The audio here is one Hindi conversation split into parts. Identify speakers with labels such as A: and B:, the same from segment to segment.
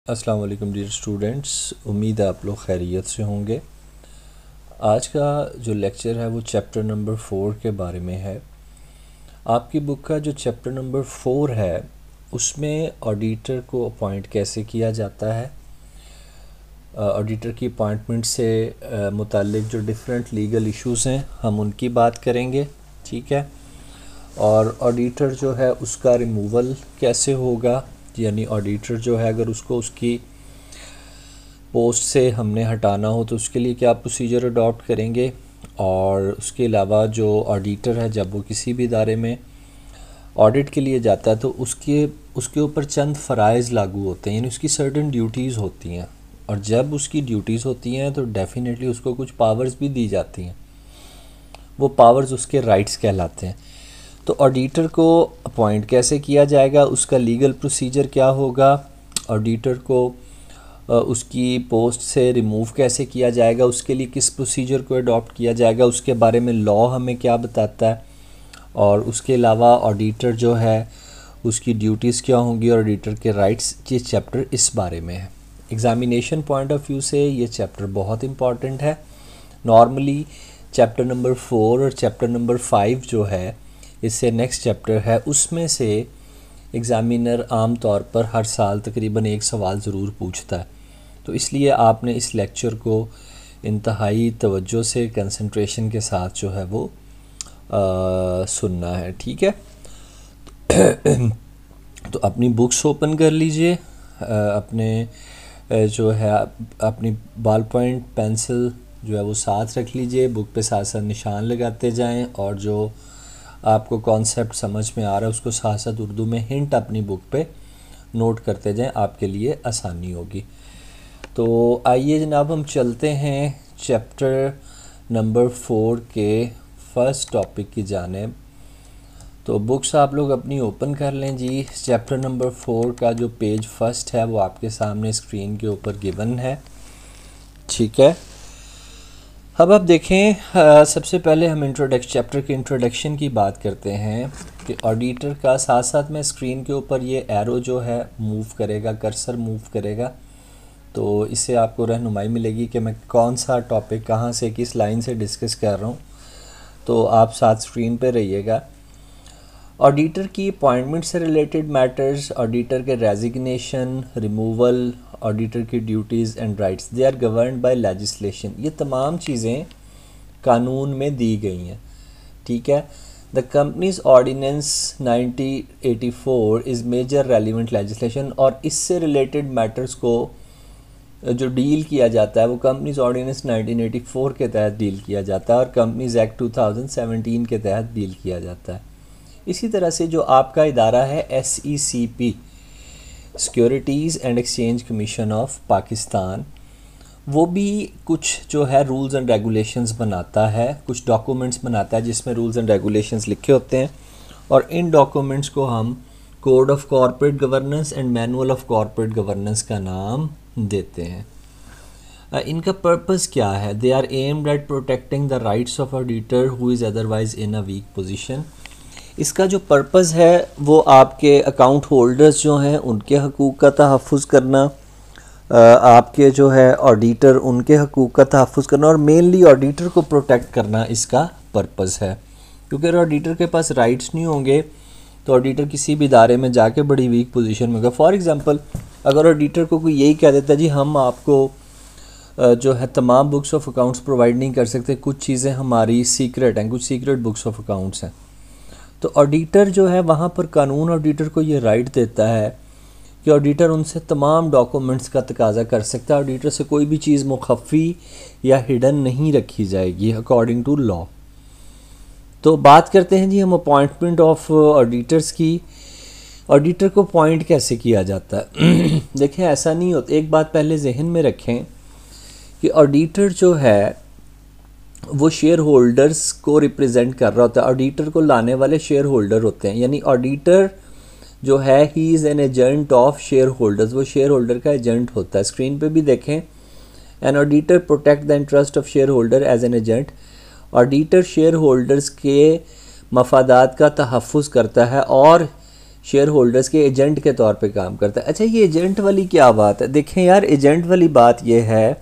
A: अस्सलाम वालेकुम डियर स्टूडेंट्स, उम्मीद है आप लोग खैरियत से होंगे। आज का जो लेक्चर है वो चैप्टर नंबर 4 के बारे में है। आपकी बुक का जो चैप्टर नंबर 4 है उसमें ऑडिटर को अपॉइंट कैसे किया जाता है, ऑडिटर की अपॉइंटमेंट से मुताल्लिक जो डिफरेंट लीगल इश्यूज़ हैं हम उनकी बात करेंगे, ठीक है। और ऑडिटर जो है उसका रिमूवल कैसे होगा, यानी ऑडिटर जो है अगर उसको उसकी पोस्ट से हमने हटाना हो तो उसके लिए क्या प्रोसीजर अडॉप्ट करेंगे। और उसके अलावा जो ऑडिटर है जब वो किसी भी इदारे में ऑडिट के लिए जाता है तो उसके ऊपर चंद फ़राइज़ लागू होते हैं, यानी उसकी सर्टेन ड्यूटीज़ होती हैं। और जब उसकी ड्यूटीज़ होती हैं तो डेफिनेटली उसको कुछ पावर्स भी दी जाती हैं, वो पावर्स उसके राइट्स कहलाते हैं। तो ऑडिटर को अपॉइंट कैसे किया जाएगा, उसका लीगल प्रोसीजर क्या होगा, ऑडिटर को उसकी पोस्ट से रिमूव कैसे किया जाएगा, उसके लिए किस प्रोसीजर को अडॉप्ट किया जाएगा, उसके बारे में लॉ हमें क्या बताता है। और उसके अलावा ऑडिटर जो है उसकी ड्यूटीज़ क्या होंगी और ऑडिटर के राइट्स, ये चैप्टर इस बारे में है। एग्ज़ामिनेशन पॉइंट ऑफ व्यू से ये चैप्टर बहुत इम्पॉर्टेंट है। नॉर्मली चैप्टर नंबर 4 और चैप्टर नंबर 5 जो है इससे नेक्स्ट चैप्टर है, उसमें से एग्ज़ामिनर आम तौर पर हर साल तकरीबन एक सवाल ज़रूर पूछता है। तो इसलिए आपने इस लेक्चर को इंतहाई तवज्जो से कंसंट्रेशन के साथ जो है वो सुनना है, ठीक है। तो अपनी बुक्स ओपन कर लीजिए, अपने जो है अपनी बॉल पॉइंट पेंसिल जो है वो साथ रख लीजिए, बुक पे साथ साथ निशान लगाते जाएं और जो आपको कॉन्सेप्ट समझ में आ रहा है उसको साथ साथ उर्दू में हिंट अपनी बुक पे नोट करते जाएं, आपके लिए आसानी होगी। तो आइए जनाब हम चलते हैं चैप्टर नंबर 4 के फर्स्ट टॉपिक की जानिब। तो बुक्स आप लोग अपनी ओपन कर लें जी। चैप्टर नंबर 4 का जो पेज फर्स्ट है वो आपके सामने स्क्रीन के ऊपर गिवन है, ठीक है। अब आप देखें, सबसे पहले हम चैप्टर के इंट्रोडक्शन की बात करते हैं कि ऑडिटर का साथ साथ में स्क्रीन के ऊपर ये एरो जो है मूव करेगा, कर्सर मूव करेगा, तो इससे आपको रहनुमाई मिलेगी कि मैं कौन सा टॉपिक कहाँ से किस लाइन से डिस्कस कर रहा हूँ। तो आप साथ स्क्रीन पे रहिएगा। ऑडिटर की अपॉइंटमेंट से रिलेटेड मैटर्स, ऑडिटर के रेजिग्नेशन, रिमूवल, ऑडिटर की duties and rights, they are governed by legislation. ये तमाम चीज़ें कानून में दी गई हैं, ठीक है। The companies ordinance 1984 is major relevant legislation. और इससे रिलेटेड मैटर्स को जो डील किया जाता है वो कंपनीज ऑर्डिनेंस 1984 के तहत डील किया जाता है और कंपनीज एक्ट 2017 के तहत डील किया जाता है। इसी तरह से जो आपका इदारा है SECP, securities and exchange commission of Pakistan, वो भी कुछ जो है रूल्स एंड रेगुलेशंस बनाता है, कुछ डॉक्यूमेंट्स बनाता है जिसमें रूल्स एंड रेगुलेशंस लिखे होते हैं। और इन डॉक्यूमेंट्स को हम code of corporate governance and manual of corporate governance का नाम देते हैं। इनका पर्पस क्या है? They are aimed at protecting the rights of auditor who is otherwise in a weak position. इसका जो पर्पस है वो आपके अकाउंट होल्डर्स जो हैं उनके हकूक़ का तहफ़्फ़ुज़ करना, आपके जो है ऑडिटर उनके हकूक़ का तहफ़्फ़ुज़ करना, और मेनली ऑडिटर को प्रोटेक्ट करना इसका पर्पस है। क्योंकि अगर ऑडिटर के पास राइट्स नहीं होंगे तो ऑडिटर किसी भी इदारे में जाके बड़ी वीक पोजीशन में होगा। फॉर एग्ज़ाम्पल, अगर ऑडिटर को कोई यही कह देता है जी हम आपको जो है तमाम बुक्स ऑफ अकाउंट्स प्रोवाइड नहीं कर सकते, कुछ चीज़ें हमारी सीक्रेट हैं, कुछ सीक्रेट बुक्स ऑफ अकाउंट्स हैं, तो ऑडिटर जो है वहाँ पर कानून ऑडिटर को ये राइट देता है कि ऑडिटर उनसे तमाम डॉक्यूमेंट्स का तकाजा कर सकता है। ऑडिटर से कोई भी चीज़ मुखफ़ी या हिडन नहीं रखी जाएगी अकॉर्डिंग टू लॉ। तो बात करते हैं जी हम अपॉइंटमेंट ऑफ ऑडिटर्स की। ऑडिटर को अपॉइंट कैसे किया जाता है? देखें, ऐसा नहीं होता। एक बात पहले जहन में रखें कि ऑडिटर जो है वो शेयर होल्डर्स को रिप्रेजेंट कर रहा होता है। ऑडिटर को लाने वाले शेयर होल्डर होते हैं, यानी ऑडिटर जो है he is an agent of share holders, वो शेयर होल्डर का एजेंट होता है। स्क्रीन पे भी देखें, an auditor protect the interest of share holder as an agent. Auditor share holders के मफादात का तहफ़्फ़ुज़ करता है और शेयर होल्डर्स के एजेंट के तौर पे काम करता है। अच्छा, ये एजेंट वाली क्या बात है? देखें यार, एजेंट वाली बात ये है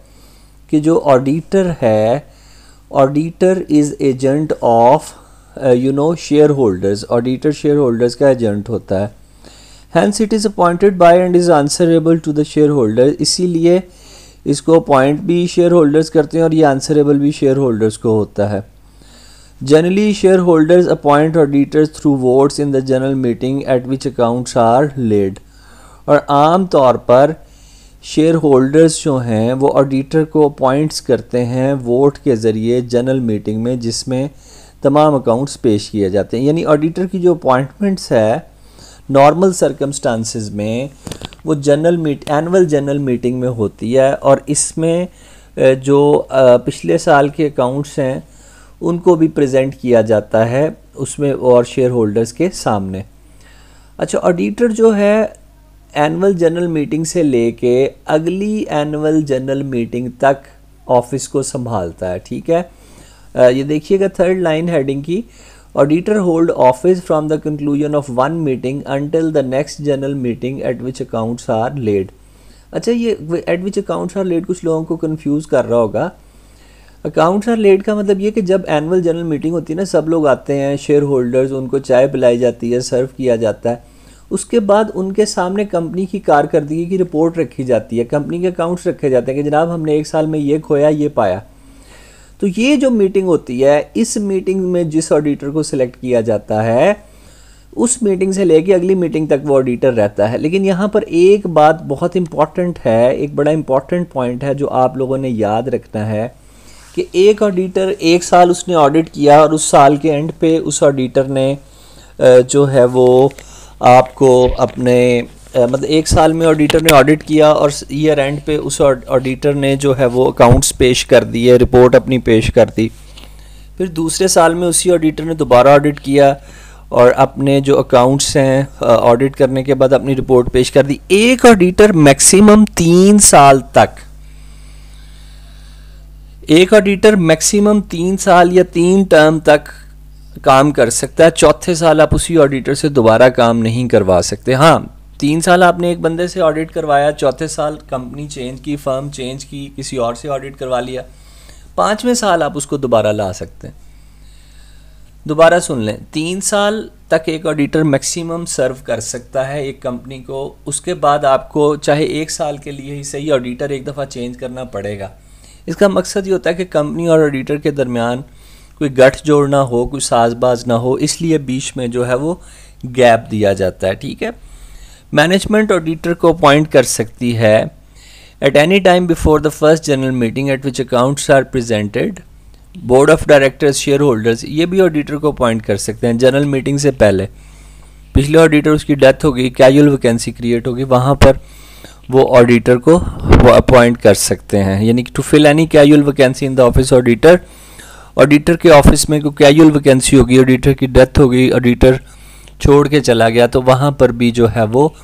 A: कि जो ऑडिटर है, auditor is agent of share holders. Auditor share holders का एजेंट होता है। Hence it is appointed by and is answerable to the share holder. इसीलिए इसको अपॉइंट भी शेयर होल्डर्स करते हैं और ये आंसरेबल भी शेयर होल्डर्स को होता है। Generally share holders appoint auditors through votes in the general meeting at which accounts are laid. और आम तौर पर शेयर होल्डर्स जो हैं वो ऑडिटर को अपॉइंट्स करते हैं वोट के ज़रिए जनरल मीटिंग में, जिसमें तमाम अकाउंट्स पेश किए जाते हैं। यानी ऑडिटर की जो अपॉइंटमेंट्स है नॉर्मल सर्कमस्टांसिस में वो एनुअल जनरल मीटिंग में होती है, और इसमें जो पिछले साल के अकाउंट्स हैं उनको भी प्रेजेंट किया जाता है उसमें और शेयर होल्डर्स के सामने। अच्छा, ऑडिटर जो है एनुअल जनरल मीटिंग से लेके अगली एनुअल जनरल मीटिंग तक ऑफिस को संभालता है। ठीक है, ये देखिएगा थर्ड लाइन हेडिंग की, auditor hold office from the conclusion of one meeting until the next general meeting at which accounts are laid. अच्छा, ये at which accounts are laid कुछ लोगों को कंफ्यूज कर रहा होगा। अकाउंट्स आर लेड का मतलब ये कि जब एनुअल जनरल मीटिंग होती है ना, सब लोग आते हैं शेयर होल्डर्स, उनको चाय पिलाई जाती है, सर्व किया जाता है, उसके बाद उनके सामने कंपनी की कारकर्दगी की रिपोर्ट रखी जाती है, कंपनी के अकाउंट्स रखे जाते हैं कि जनाब हमने एक साल में ये खोया, ये पाया। तो ये जो मीटिंग होती है, इस मीटिंग में जिस ऑडिटर को सिलेक्ट किया जाता है उस मीटिंग से लेके अगली मीटिंग तक वो ऑडिटर रहता है। लेकिन यहाँ पर एक बात बहुत इंपॉर्टेंट है, एक बड़ा इंपॉर्टेंट पॉइंट है जो आप लोगों ने याद रखना है कि एक ऑडिटर एक साल उसने ऑडिट किया और उस साल के एंड पे उस ऑडिटर ने जो है वो आपको अपने मतलब एक साल में ऑडिटर ने ऑडिट किया और ईयर एंड पे उस ऑडिटर ने जो है वो अकाउंट्स पेश कर दिए, रिपोर्ट अपनी पेश कर दी। फिर दूसरे साल में उसी ऑडिटर ने दोबारा ऑडिट किया और अपने जो अकाउंट्स हैं ऑडिट करने के बाद अपनी रिपोर्ट पेश कर दी। एक ऑडिटर मैक्सिमम 3 साल तक, एक ऑडिटर मैक्सिमम 3 साल या 3 टर्म तक काम कर सकता है। चौथे साल आप उसी ऑडिटर से दोबारा काम नहीं करवा सकते। हाँ, 3 साल आपने एक बंदे से ऑडिट करवाया, चौथे साल कंपनी चेंज की, फर्म चेंज की, किसी और से ऑडिट करवा लिया, 5वें साल आप उसको दोबारा ला सकते हैं। दोबारा सुन लें, 3 साल तक एक ऑडिटर मैक्सिमम सर्व कर सकता है एक कंपनी को। उसके बाद आपको चाहे 1 साल के लिए ही सही ऑडिटर एक दफ़ा चेंज करना पड़ेगा। इसका मकसद ये होता है कि कंपनी और ऑडिटर के दरमियान कोई गठजोड़ ना हो, कोई साजबाज ना हो, इसलिए बीच में जो है वो गैप दिया जाता है। ठीक है, मैनेजमेंट ऑडिटर को अपॉइंट कर सकती है at any time before the first general meeting at which accounts are presented. Board of directors, share holders, ये भी ऑडिटर को अपॉइंट कर सकते हैं जनरल मीटिंग से पहले। पिछले ऑडिटर उसकी डेथ होगी, कैजुअल वैकेंसी क्रिएट होगी, वहाँ पर वो ऑडिटर को वो अपॉइंट कर सकते हैं। यानी कि to fill any casual vacancy in the office auditor, auditor के ऑफिस में कोई कैजुअल वैकेंसी होगी, ऑडिटर की डेथ होगी, ऑडिटर छोड़ के चला गया, तो वहाँ पर भी जो है वो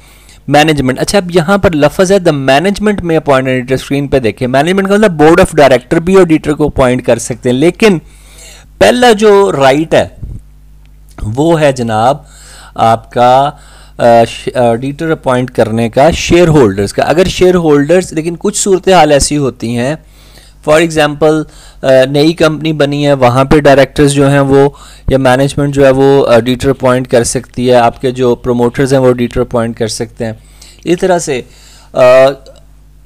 A: मैनेजमेंट। अच्छा, अब यहाँ पर लफ्ज़ है द मैनेजमेंट में अपॉइंट ऑडिटर। स्क्रीन पे देखिए, मैनेजमेंट का मतलब बोर्ड ऑफ डायरेक्टर भी ऑडिटर को अपॉइंट कर सकते हैं। लेकिन पहला जो राइट है वो है जनाब आपका ऑडिटर अपॉइंट करने का शेयर होल्डर्स का। अगर शेयर होल्डर्स, लेकिन कुछ सूरत हाल ऐसी होती हैं, फॉर एग्जांपल नई कंपनी बनी है, वहाँ पे डायरेक्टर्स जो हैं वो या मैनेजमेंट जो है वो ऑडिटर अपॉइंट कर सकती है, आपके जो प्रोमोटर्स हैं वो ऑडिटर अपॉइंट कर सकते हैं। इस तरह से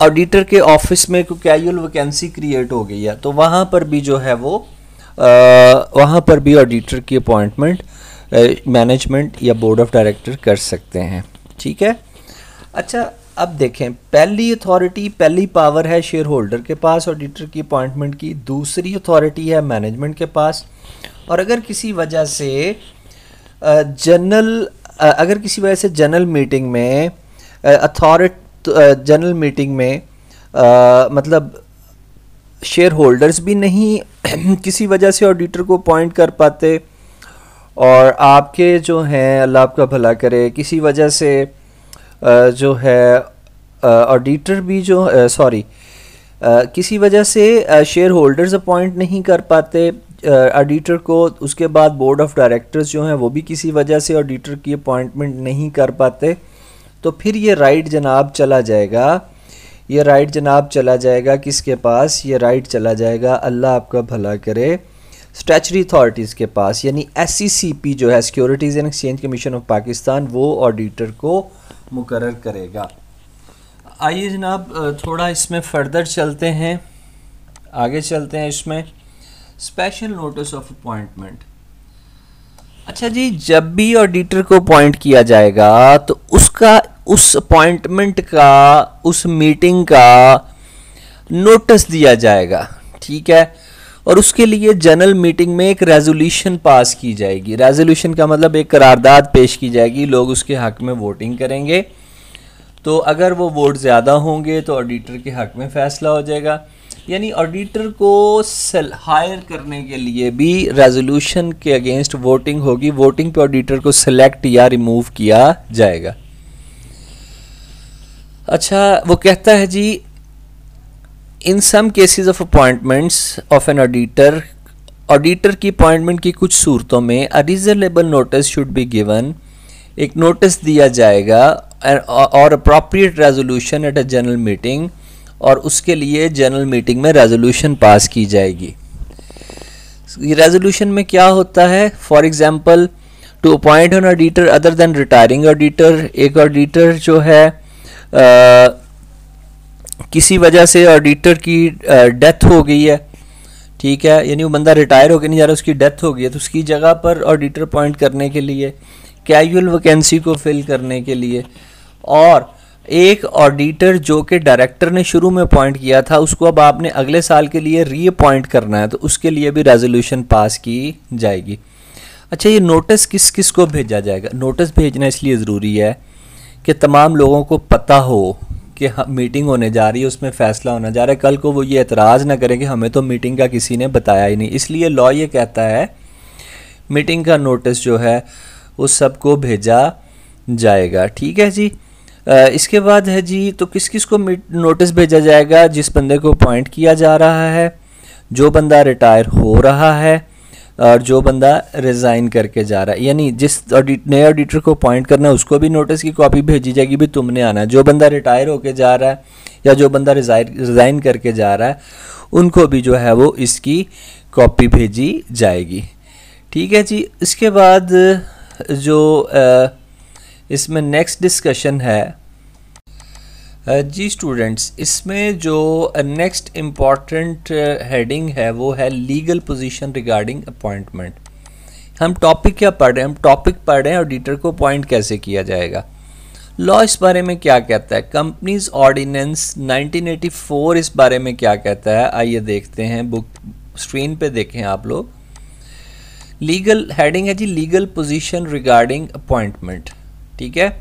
A: ऑडिटर के ऑफिस में कोई कैजुअल वैकेंसी क्रिएट हो गई है तो वहाँ पर भी जो है वो वहाँ पर भी ऑडिटर की अपॉइंटमेंट मैनेजमेंट या बोर्ड ऑफ डायरेक्टर कर सकते हैं। ठीक है, अच्छा अब देखें, पहली अथॉरिटी, पहली पावर है शेयर होल्डर के पास ऑडिटर की अपॉइंटमेंट की, दूसरी अथॉरिटी है मैनेजमेंट के पास। और अगर किसी वजह से जनरल मीटिंग में जनरल मीटिंग में मतलब शेयर होल्डर्स भी नहीं किसी वजह से ऑडिटर को अपॉइंट कर पाते, और आपके जो हैं, अल्लाह आपका भला करे, किसी वजह से जो है ऑडिटर भी जो किसी वजह से शेयर होल्डर्स अपॉइंट नहीं कर पाते, ऑडिटर को उसके बाद बोर्ड ऑफ डायरेक्टर्स जो हैं वो भी किसी वजह से ऑडिटर की अपॉइंटमेंट नहीं कर पाते, तो फिर ये राइट जनाब चला जाएगा, ये राइट जनाब चला जाएगा किसके पास, ये राइट चला जाएगा, अल्लाह आपका भला करे, स्टैचुटरी अथॉरिटीज़ के पास, यानी SECP जो है securities and exchange commission of Pakistan, वो ऑडिटर को मुकर्रर करेगा। आइए जनाब थोड़ा इसमें फर्दर चलते हैं, आगे चलते हैं इसमें। Special notice of appointment. अच्छा जी, जब भी ऑडिटर को अपॉइंट किया जाएगा तो उसका उस अपॉइंटमेंट का, उस मीटिंग का नोटिस दिया जाएगा, ठीक है, और उसके लिए जनरल मीटिंग में एक रेजोल्यूशन पास की जाएगी। रेजोल्यूशन का मतलब एक करारदाद पेश की जाएगी, लोग उसके हक में वोटिंग करेंगे, तो अगर वो वोट ज़्यादा होंगे तो ऑडिटर के हक में फ़ैसला हो जाएगा। यानी ऑडिटर को हायर करने के लिए भी रेजोल्यूशन के अगेंस्ट वोटिंग होगी, वोटिंग पे ऑडिटर को सिलेक्ट या रिमूव किया जाएगा। अच्छा, वो कहता है जी, in some cases of appointments of an auditor, auditor की अपॉइंटमेंट की कुछ सूरतों में a reasonable notice should be given, एक नोटिस दिया जाएगा और appropriate resolution at a general meeting, और उसके लिए जनरल मीटिंग में रेजोल्यूशन पास की जाएगी। रेजोल्यूशन में क्या होता है, for example to appoint an auditor other than retiring auditor, एक ऑडिटर जो है किसी वजह से ऑडिटर की डेथ हो गई है, ठीक है, यानी वो बंदा रिटायर होकर नहीं जा रहा, उसकी डेथ हो गई है, तो उसकी जगह पर ऑडिटर अपॉइंट करने के लिए, कैजुअल वैकेंसी को फिल करने के लिए, और एक ऑडिटर जो कि डायरेक्टर ने शुरू में अपॉइंट किया था उसको अब आपने अगले साल के लिए रीअपॉइंट करना है, तो उसके लिए भी रेजोल्यूशन पास की जाएगी। अच्छा, ये नोटिस किस किस को भेजा जाएगा? नोटिस भेजना इसलिए ज़रूरी है कि तमाम लोगों को पता हो कि मीटिंग होने जा रही है, उसमें फ़ैसला होने जा रहा है, कल को वो ये एतराज़ ना करें कि हमें तो मीटिंग का किसी ने बताया ही नहीं। इसलिए लॉ ये कहता है मीटिंग का नोटिस जो है उस सबको भेजा जाएगा, ठीक है जी। इसके बाद है जी, तो किस किस को नोटिस भेजा जाएगा? जिस बंदे को अपॉइंट किया जा रहा है, जो बंदा रिटायर हो रहा है, और जो बंदा रिज़ाइन करके जा रहा है, यानी जिस नए ऑडिटर को अपॉइंट करना है उसको भी नोटिस की कॉपी भेजी जाएगी, भी तुमने आना है। जो बंदा रिटायर होके जा रहा है या जो बंदा रिज़ाइन करके जा रहा है उनको भी जो है वो इसकी कॉपी भेजी जाएगी, ठीक है जी। इसके बाद जो इसमें नेक्स्ट डिस्कशन है जी स्टूडेंट्स, इसमें जो नेक्स्ट इम्पॉर्टेंट हेडिंग है वो है लीगल पोजीशन रिगार्डिंग अपॉइंटमेंट। हम टॉपिक क्या पढ़ रहे हैं? हम टॉपिक पढ़ रहे हैं ऑडिटर को अपॉइंट कैसे किया जाएगा। लॉ इस बारे में क्या कहता है? कंपनीज ऑर्डिनेंस 1984 इस बारे में क्या कहता है? आइए देखते हैं, बुक स्क्रीन पे देखें आप लोग। लीगल हेडिंग है जी, लीगल पोजीशन रिगार्डिंग अपॉइंटमेंट, ठीक है।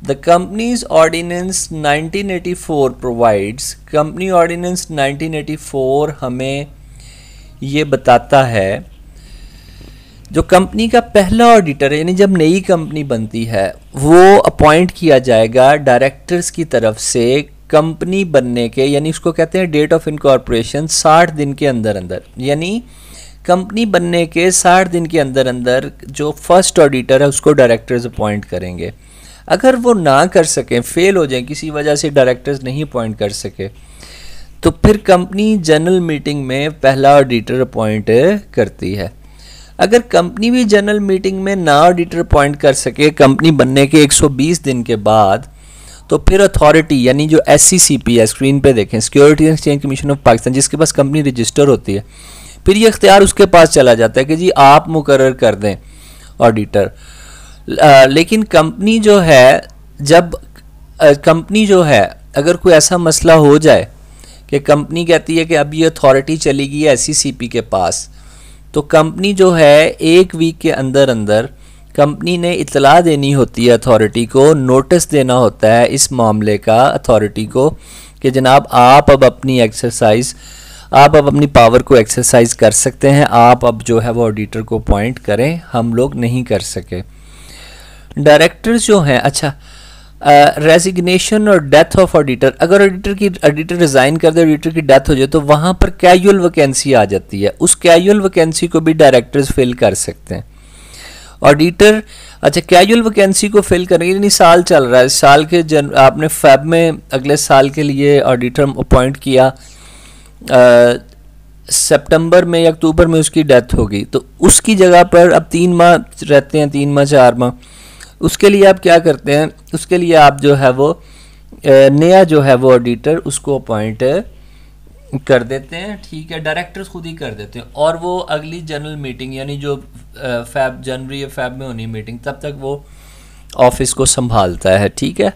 A: The companies ordinance 1984 provides, company ordinance 1984 हमें ये बताता है जो कंपनी का पहला ऑडिटर है, यानी जब नई कंपनी बनती है, वो अपॉइंट किया जाएगा डायरेक्टर्स की तरफ से कंपनी बनने के, यानी उसको कहते हैं डेट ऑफ इनकॉर्पोरेशन, 60 दिन के अंदर अंदर, यानी कंपनी बनने के 60 दिन के अंदर अंदर जो फर्स्ट ऑडिटर है उसको डायरेक्टर्स अपॉइंट करेंगे। अगर वो ना कर सकें, फेल हो जाए, किसी वजह से डायरेक्टर्स नहीं अपॉइंट कर सके, तो फिर कंपनी जनरल मीटिंग में पहला ऑडिटर अपॉइंट करती है। अगर कंपनी भी जनरल मीटिंग में ना ऑडिटर अपॉइंट कर सके कंपनी बनने के 120 दिन के बाद, तो फिर अथॉरिटी यानी जो SECP है, स्क्रीन पे देखें, securities and exchange commission of Pakistan, जिसके पास कंपनी रजिस्टर होती है, फिर ये इख्तियार उसके पास चला जाता है कि जी आप मुकर्रर कर दें ऑडिटर। लेकिन कंपनी जो है, जब कंपनी जो है अगर कोई ऐसा मसला हो जाए कि कंपनी कहती है कि अब ये अथॉरिटी चली गई है SECP के पास, तो कंपनी जो है 1 वीक के अंदर अंदर कंपनी ने इतला देनी होती है अथॉरिटी को, नोटिस देना होता है इस मामले का अथॉरिटी को कि जनाब आप अब अपनी एक्सरसाइज, आप अब अपनी पावर को एक्सरसाइज कर सकते हैं, आप अब जो है वो ऑडिटर को अपॉइंट करें, हम लोग नहीं कर सके। डायरेक्टर्स जो हैं, अच्छा रेजिग्नेशन और डेथ ऑफ ऑडिटर, अगर ऑडिटर रिज़ाइन कर दे, ऑडिटर की डेथ हो जाए तो वहाँ पर कैजुअल वैकेंसी आ जाती है, उस कैजुअल वैकेंसी को भी डायरेक्टर्स फिल कर सकते हैं। ऑडिटर, अच्छा कैजुअल वैकेंसी को फिल करने के लिए साल चल रहा है, साल के आपने फेब में अगले साल के लिए ऑडिटर अपॉइंट किया, सितंबर में या अक्टूबर में उसकी डेथ होगी, तो उसकी जगह पर अब 3 माह रहते हैं, 3 माह 4 माह, उसके लिए आप क्या करते हैं, उसके लिए आप जो है वो नया जो है वो ऑडिटर उसको अपॉइंट कर देते हैं, ठीक है, डायरेक्टर्स खुद ही कर देते हैं, और वो अगली जनरल मीटिंग यानी जो जनवरी या फेब में होनी मीटिंग, तब तक वो ऑफिस को संभालता है, ठीक है।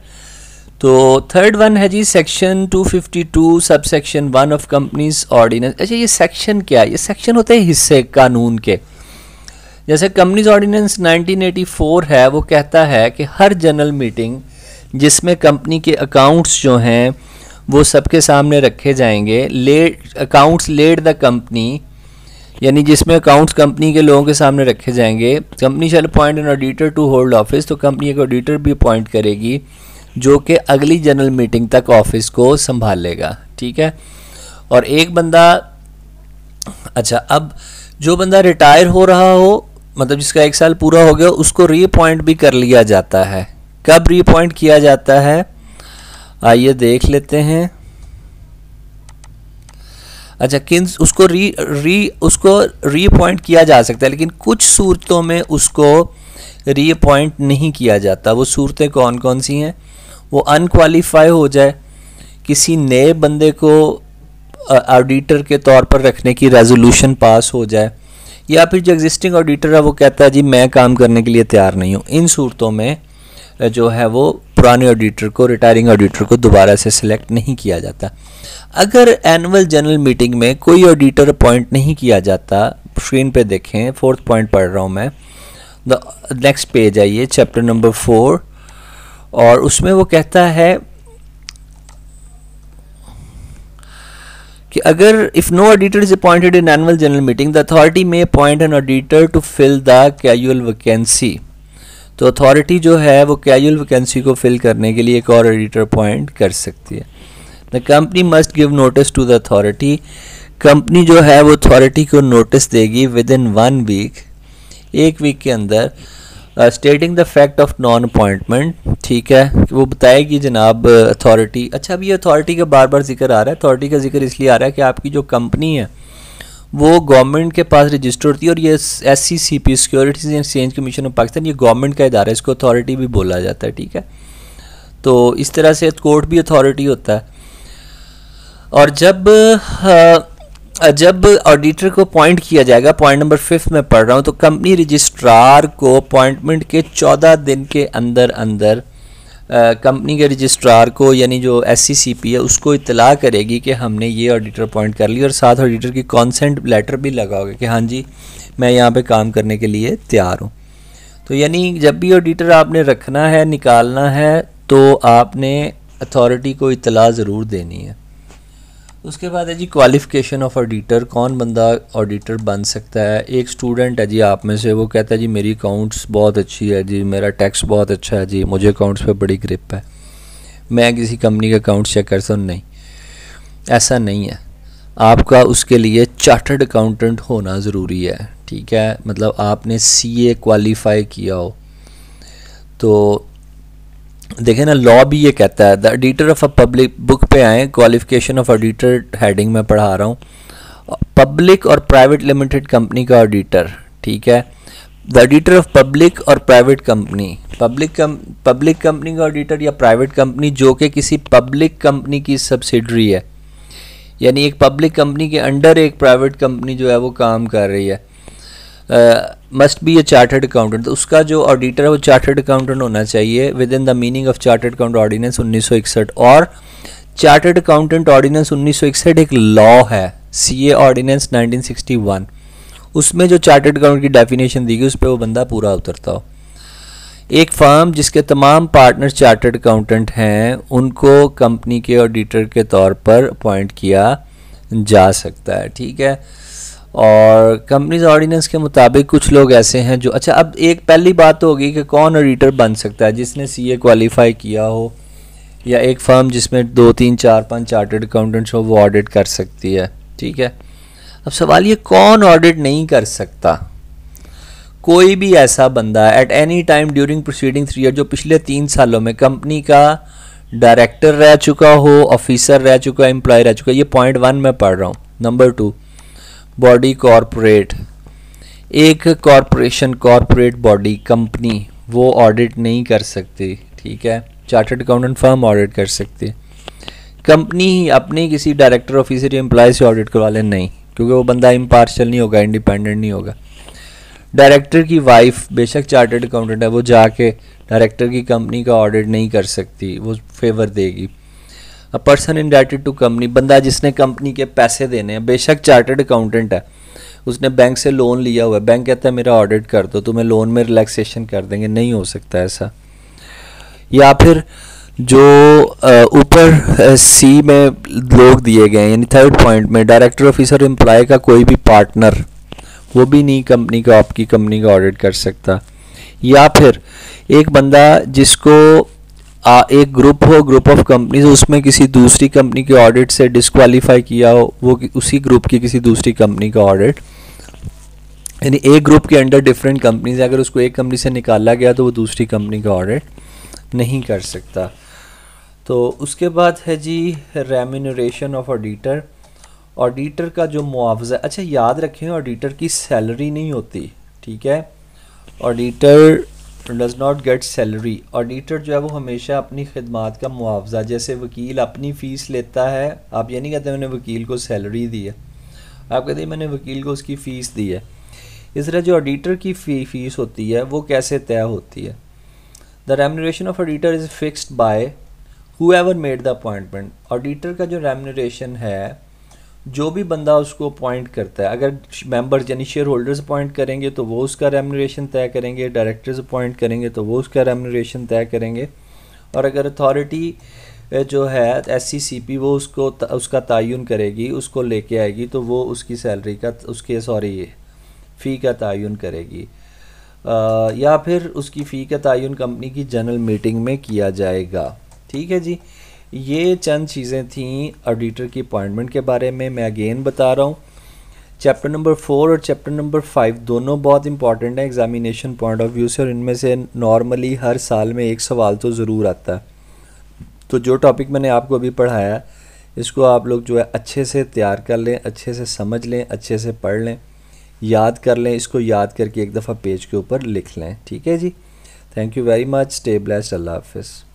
A: तो थर्ड वन है जी section 252 sub section 1 of companies ordinance. अच्छा ये सेक्शन क्या है? ये सेक्शन होते हैं हिस्से कानून के। जैसे कंपनीज ऑर्डिनेंस 1984 है, वो कहता है कि हर जनरल मीटिंग जिसमें कंपनी के अकाउंट्स जो हैं वो सबके सामने रखे जाएंगे, अकाउंट्स लेड द कंपनी, यानी जिसमें अकाउंट्स कंपनी के लोगों के सामने रखे जाएंगे, company shall appoint an auditor to hold office, तो कंपनी एक ऑडिटर भी अपॉइंट करेगी जो कि अगली जनरल मीटिंग तक ऑफिस को संभालेगा, ठीक है। और एक बंदा, अच्छा अब जो बंदा रिटायर हो रहा हो, मतलब जिसका 1 साल पूरा हो गया, उसको रीअपॉइंट भी कर लिया जाता है। कब रीअपॉइंट किया जाता है आइए देख लेते हैं। अच्छा उसको रीअपॉइंट किया जा सकता है, लेकिन कुछ सूरतों में उसको रीअपॉइंट नहीं किया जाता। वो सूरतें कौन कौन सी हैं? वो अनक्वालिफाई हो जाए, किसी नए बंदे को ऑडिटर के तौर पर रखने की रेजोल्यूशन पास हो जाए, या फिर जो एग्जिस्टिंग ऑडिटर है वो कहता है जी मैं काम करने के लिए तैयार नहीं हूँ। इन सूरतों में जो है वो पुराने ऑडिटर को, रिटायरिंग ऑडिटर को दोबारा से सिलेक्ट नहीं किया जाता। अगर एनुअल जनरल मीटिंग में कोई ऑडिटर अपॉइंट नहीं किया जाता, स्क्रीन पे देखें 4th पॉइंट पढ़ रहा हूँ मैं, नेक्स्ट पेज आइए, चैप्टर नंबर 4, और उसमें वो कहता है कि अगर if no auditor is appointed in annual general meeting the authority में appoint an auditor to fill the casual vacancy, तो अथॉरिटी जो है वो कैजुअल वैकेंसी को फिल करने के लिए एक और ऑडिटर अपॉइंट कर सकती है। The company must give notice to the authority, company जो है वो अथॉरिटी को नोटिस देगी विद इन 1 वीक, 1 वीक के अंदर, stating the fact of non appointment, ठीक है, वो बताएगी जनाब अथॉरिटी। अच्छा अब ये अथॉरिटी का बार बार जिक्र आ रहा है, अथॉरिटी का जिक्र इसलिए आ रहा है कि आपकी जो कंपनी है वो गवर्नमेंट के पास रजिस्टर होती है, और ये SCCP securities and exchange commission of Pakistan, ये गवर्नमेंट का इदारा है, इसको अथॉरिटी भी बोला जाता है, ठीक है। तो इस तरह से कोर्ट भी अथॉरिटी होता है। और जब ऑडिटर को अपॉइंट किया जाएगा, पॉइंट नंबर 5 में पढ़ रहा हूँ, तो कंपनी रजिस्ट्रार को अपॉइंटमेंट के 14 दिन के अंदर अंदर कंपनी के रजिस्ट्रार को, यानी जो SCCP है, उसको इत्तला करेगी कि हमने ये ऑडिटर अपॉइंट कर लिया, और साथ ऑडिटर की कॉन्सेंट लेटर भी लगाओगे कि हाँ जी मैं यहाँ पे काम करने के लिए तैयार हूँ। तो यानी जब भी ऑडिटर आपने रखना है, निकालना है, तो आपने अथॉरिटी को इत्तला ज़रूर देनी है। उसके बाद है जी क्वालिफ़िकेशन ऑफ ऑडिटर, कौन बंदा ऑडिटर बन सकता है। एक स्टूडेंट है जी आप में से, वो कहता है जी मेरी अकाउंट्स बहुत अच्छी है जी, मेरा टैक्स बहुत अच्छा है जी, मुझे अकाउंट्स पे बड़ी ग्रिप है, मैं किसी कंपनी के अकाउंट्स चेक कर सकता हूँ। नहीं, ऐसा नहीं है, आपका उसके लिए चार्टर्ड अकाउंटेंट होना ज़रूरी है, ठीक है, मतलब आपने CA क्वालिफाई किया हो। तो देखें ना, लॉ भी ये कहता है, the auditor of a public, book पे आए, क्वालिफिकेशन ऑफ ऑडिटर हेडिंग में पढ़ा रहा हूँ, पब्लिक और प्राइवेट लिमिटेड कंपनी का ऑडिटर, ठीक है, द ऑडिटर ऑफ पब्लिक और प्राइवेट कंपनी, पब्लिक कंपनी का ऑडिटर या प्राइवेट कंपनी जो कि किसी पब्लिक कंपनी की सब्सिडरी है, यानी एक पब्लिक कंपनी के अंडर एक प्राइवेट कंपनी जो है वो काम कर रही है, must be A chartered accountant, तो उसका जो ऑडिटर है वो चार्टर्ड अकाउंटेंट होना चाहिए within the meaning of chartered account ordinance 1961। और चार्टर्ड अकाउंटेंट ऑर्डिनेंस 1961 एक लॉ है, CA ऑर्डिनेंस 1961, उसमें जो चार्टर्ड अकाउंट की डेफिनेशन दी गई उस पर वो बंदा पूरा उतरता हो। एक फर्म जिसके तमाम पार्टनर चार्टर्ड अकाउंटेंट हैं, उनको कंपनी के ऑडिटर के तौर पर अपॉइंट किया जा सकता है, ठीक है। और कंपनीज ऑर्डिनेंस के मुताबिक कुछ लोग ऐसे हैं जो, अच्छा अब एक पहली बात तो होगी कि कौन ऑडिटर बन सकता है, जिसने सीए क्वालिफाई किया हो या एक फर्म जिसमें 2 3 4 5 चार्टर्ड अकाउंटेंट्स हो वो ऑडिट कर सकती है, ठीक है। अब सवाल ये कौन ऑडिट नहीं कर सकता। कोई भी ऐसा बंदा eight any time during proceeding 3 year जो पिछले 3 सालों में कंपनी का डायरेक्टर रह चुका हो, ऑफिसर रह चुका, एम्प्लॉय रह चुका, ये पॉइंट 1 में पढ़ रहा हूँ। नंबर 2, बॉडी कॉरपोरेट, एक कॉरपोरेशन कॉरपोरेट बॉडी कंपनी वो ऑडिट नहीं कर सकती, ठीक है। चार्टर्ड अकाउंटेंट फर्म ऑडिट कर सकती है, कंपनी ही अपने किसी डायरेक्टर ऑफिसर या एम्प्लॉय से ऑडिट करवा ले नहीं, क्योंकि वो बंदा इम्पार्शियल नहीं होगा, इंडिपेंडेंट नहीं होगा। डायरेक्टर की वाइफ बेशक चार्टर्ड अकाउंटेंट है, वो जाके डायरेक्टर की कंपनी का ऑडिट नहीं कर सकती, वो फेवर देगी। A person indebted to company, बंदा जिसने कंपनी के पैसे देने हैं, बेशक चार्टर्ड अकाउंटेंट है, उसने बैंक से लोन लिया हुआ है, बैंक कहता है मेरा ऑडिट कर दो, तुम्हें लोन में रिलैक्सेशन कर देंगे, नहीं हो सकता ऐसा। या फिर जो ऊपर सी में लोग दिए गए हैं, यानी थर्ड पॉइंट में डायरेक्टर ऑफिसर एम्प्लॉय का कोई भी पार्टनर, वो भी नहीं कंपनी का, आपकी कंपनी का ऑडिट कर सकता। या फिर एक बंदा जिसको एक ग्रुप हो, ग्रुप ऑफ कंपनीज, उसमें किसी दूसरी कंपनी के ऑडिट से डिस्क्वालीफाई किया हो, वो उसी ग्रुप की किसी दूसरी कंपनी का ऑडिट, यानी एक ग्रुप के अंडर डिफरेंट कंपनीज, अगर उसको एक कंपनी से निकाला गया तो वो दूसरी कंपनी का ऑडिट नहीं कर सकता। तो उसके बाद है जी रेम्यूनरेशन ऑफ ऑडिटर। ऑडिटर का जो मुआवजा, अच्छा याद रखें ऑडिटर की सैलरी नहीं होती, ठीक है। Auditor does not get salary. Auditor जो है वो हमेशा अपनी खिदमात का मुआवजा, जैसे वकील अपनी फ़ीस लेता है, आप ये नहीं कहते मैंने वकील को सैलरी दी है, आप कहते हैं मैंने वकील को उसकी फ़ीस दी है। इस तरह जो ऑडिटर की फ़ीस होती है वो कैसे तय होती है। The remuneration of auditor is fixed by whoever made the appointment. Auditor का जो रेम्यूनरेशन है, जो भी बंदा उसको अपॉइंट करता है, अगर मेंबर्स यानी शेयर होल्डर्स अपॉइंट करेंगे तो वो उसका रेम्यूनरेशन तय करेंगे, डायरेक्टर्स अपॉइंट करेंगे तो वो उसका रेम्यूनरेशन तय करेंगे, और अगर अथॉरिटी जो है SCCP वो उसका तयन करेगी, उसको लेके आएगी, तो वो उसकी सैलरी का फ़ी का तयन करेगी, या फिर उसकी फ़ी का तयन कंपनी की जनरल मीटिंग में किया जाएगा, ठीक है जी। ये चंद चीज़ें थीं ऑडिटर की अपॉइंटमेंट के बारे में। मैं अगेन बता रहा हूँ, चैप्टर नंबर 4 और चैप्टर नंबर 5 दोनों बहुत इंपॉर्टेंट है एग्जामिनेशन पॉइंट ऑफ व्यू से, और इनमें से नॉर्मली हर साल में एक सवाल तो ज़रूर आता है। तो जो टॉपिक मैंने आपको अभी पढ़ाया, इसको आप लोग जो है अच्छे से तैयार कर लें, अच्छे से समझ लें, अच्छे से पढ़ लें, याद कर लें, इसको याद करके एक दफ़ा पेज के ऊपर लिख लें, ठीक है जी। Thank you very much, stay blessed, अल्लाह हाफिज़।